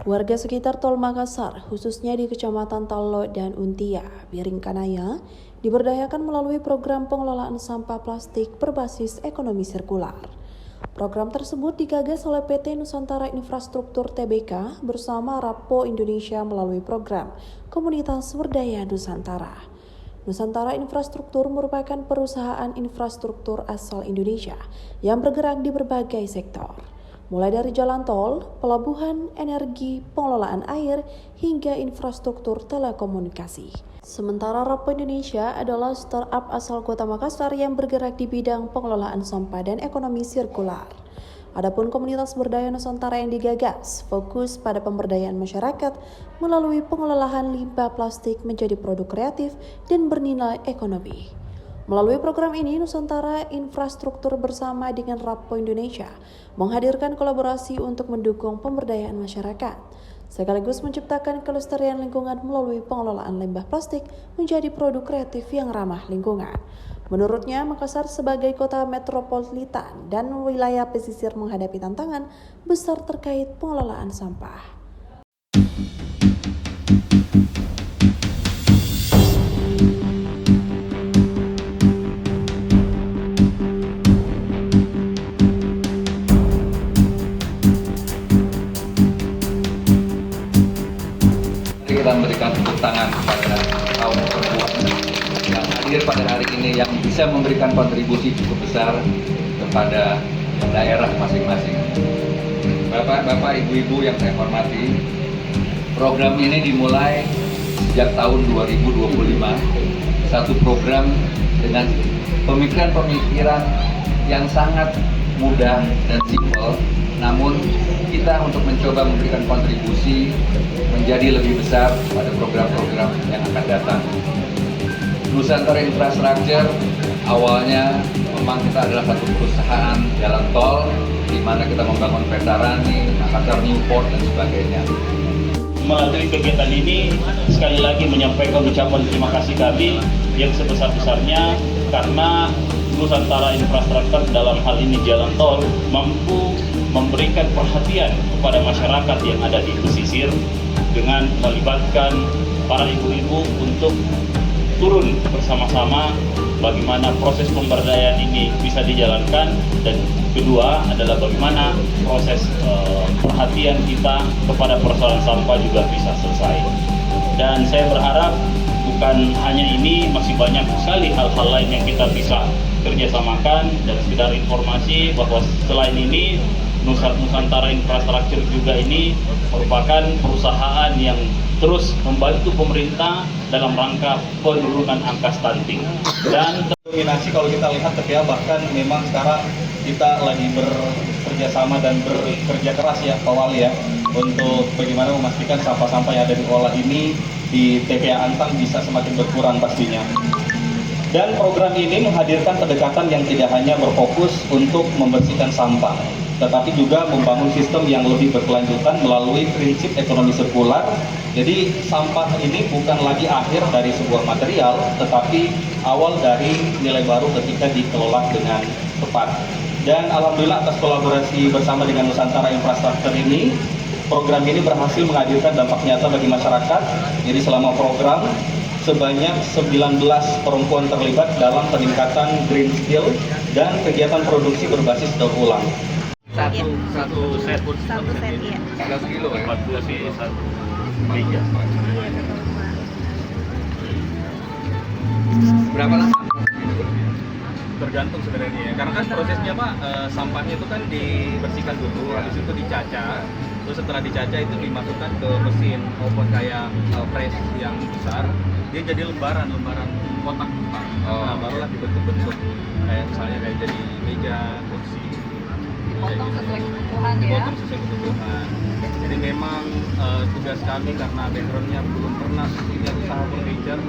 Warga sekitar Tol Makassar, khususnya di Kecamatan Tallo dan Untia, Biringkanaya, diberdayakan melalui program pengelolaan sampah plastik berbasis ekonomi sirkular. Program tersebut digagas oleh PT Nusantara Infrastruktur Tbk bersama Rappo Indonesia melalui program Komunitas Swerdaya Nusantara. Nusantara Infrastruktur merupakan perusahaan infrastruktur asal Indonesia yang bergerak di berbagai sektor, mulai dari jalan tol, pelabuhan, energi, pengelolaan air, hingga infrastruktur telekomunikasi. Sementara Rappo Indonesia adalah startup asal Kota Makassar yang bergerak di bidang pengelolaan sampah dan ekonomi sirkular. Adapun komunitas berdaya Nusantara yang digagas fokus pada pemberdayaan masyarakat melalui pengelolaan limbah plastik menjadi produk kreatif dan bernilai ekonomi. Melalui program ini, Nusantara Infrastruktur bersama dengan Rappo Indonesia menghadirkan kolaborasi untuk mendukung pemberdayaan masyarakat, sekaligus menciptakan kelestarian lingkungan melalui pengelolaan limbah plastik menjadi produk kreatif yang ramah lingkungan. Menurutnya, Makassar sebagai kota metropolitan dan wilayah pesisir menghadapi tantangan besar terkait pengelolaan sampah. Kita memberikan tepuk tangan kepada kaum perempuan yang hadir pada hari ini, yang bisa memberikan kontribusi cukup besar kepada daerah masing-masing. Bapak-bapak, ibu-ibu yang saya hormati, program ini dimulai sejak tahun 2025. Satu program dengan pemikiran-pemikiran yang sangat mudah dan simpel, namun kita untuk mencoba memberikan kontribusi menjadi lebih besar pada program-program yang akan datang. Nusantara Infrastruktur awalnya memang kita adalah satu perusahaan jalan tol, di mana kita membangun Vetarani, Makassar Newport dan sebagainya. Melalui kegiatan ini, sekali lagi menyampaikan ucapan terima kasih kami yang sebesar-besarnya karena Nusantara Infrastruktur dalam hal ini jalan tol mampu memberikan perhatian kepada masyarakat yang ada di pesisir dengan melibatkan para ibu-ibu untuk turun bersama-sama bagaimana proses pemberdayaan ini bisa dijalankan, dan kedua adalah bagaimana proses perhatian kita kepada persoalan sampah juga bisa selesai. Dan saya berharap bukan hanya ini, masih banyak sekali hal-hal lain yang kita bisa kerjasamakan. Dan sekedar informasi bahwa selain ini Nusantara Infrastruktur juga ini merupakan perusahaan yang terus membantu pemerintah dalam rangka penurunan angka stunting. Dan dominasi kalau kita lihat TPA, bahkan memang sekarang kita lagi bekerja sama dan bekerja keras ya Pak Wali ya, untuk bagaimana memastikan sampah-sampah yang ada diolah ini di TPA Antang bisa semakin berkurang pastinya. Dan program ini menghadirkan pendekatan yang tidak hanya berfokus untuk membersihkan sampah, tetapi juga membangun sistem yang lebih berkelanjutan melalui prinsip ekonomi sirkular. Jadi sampah ini bukan lagi akhir dari sebuah material, tetapi awal dari nilai baru ketika dikelola dengan tepat. Dan alhamdulillah atas kolaborasi bersama dengan Nusantara Infrastruktur ini, program ini berhasil menghadirkan dampak nyata bagi masyarakat. Jadi selama program, sebanyak 19 perempuan terlibat dalam peningkatan green skill dan kegiatan produksi berbasis daur ulang. Satu set Iya. 11 kilo ya? 14 sih satu meja. Berapa lama? Tergantung sebenarnya ya, karena kan prosesnya Pak, sampahnya itu kan dibersihkan dulu, habis itu dicaca, terus setelah dicaca itu dimasukkan ke mesin oven kayak press yang besar, dia jadi lembaran kotak Pak. Nah barulah dibentuk-bentuk kayak misalnya kayak jadi meja, kursi, Dipotong sesuai kebutuhan ya. dipotong sesuai kebutuhan. Jadi memang tugas kami karena backgroundnya belum pernah punya usaha furniture,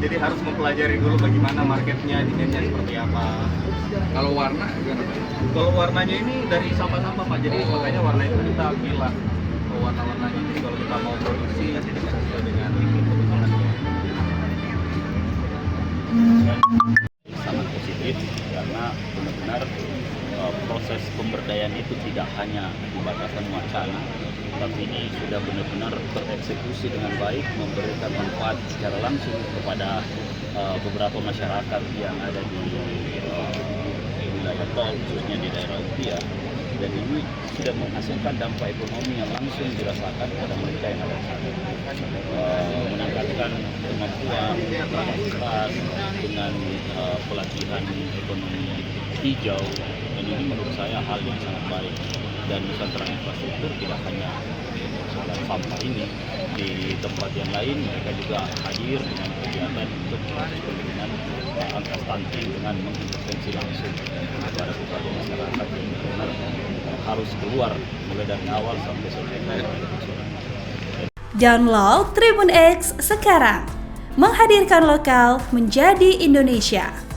jadi harus mempelajari dulu bagaimana marketnya, demandnya seperti apa. Kalau warna gimana Pak? Kalau warnanya ini dari sampah-sampah Pak, jadi makanya warna itu kita pilih warna-warnanya. Jadi kalau kita mau produksi jadi bisa sesuai dengan kebutuhannya. Sangat positif karena benar-benar proses pemberdayaan itu tidak hanya di batasan wacana, tapi ini sudah benar-benar tereksekusi dengan baik, memberikan manfaat secara langsung kepada beberapa masyarakat yang ada di wilayah tol, khususnya di daerah Untia. Dan ini sudah menghasilkan dampak ekonomi yang langsung dirasakan pada mereka yang ada di sana. Meningkatkan kemampuan kapasitas dengan pelatihan ekonomi hijau, dan ini menurut saya hal yang sangat baik. Dan Nusantara Infrastruktur tidak hanya soal sampah ini, di tempat yang lain mereka juga hadir dengan kegiatan untuk penurunan angka stunting dengan mengintervensi langsung kepada masyarakat yang benar harus keluar mulai dari awal sampai selesai. Download Tribun X sekarang, menghadirkan lokal menjadi Indonesia.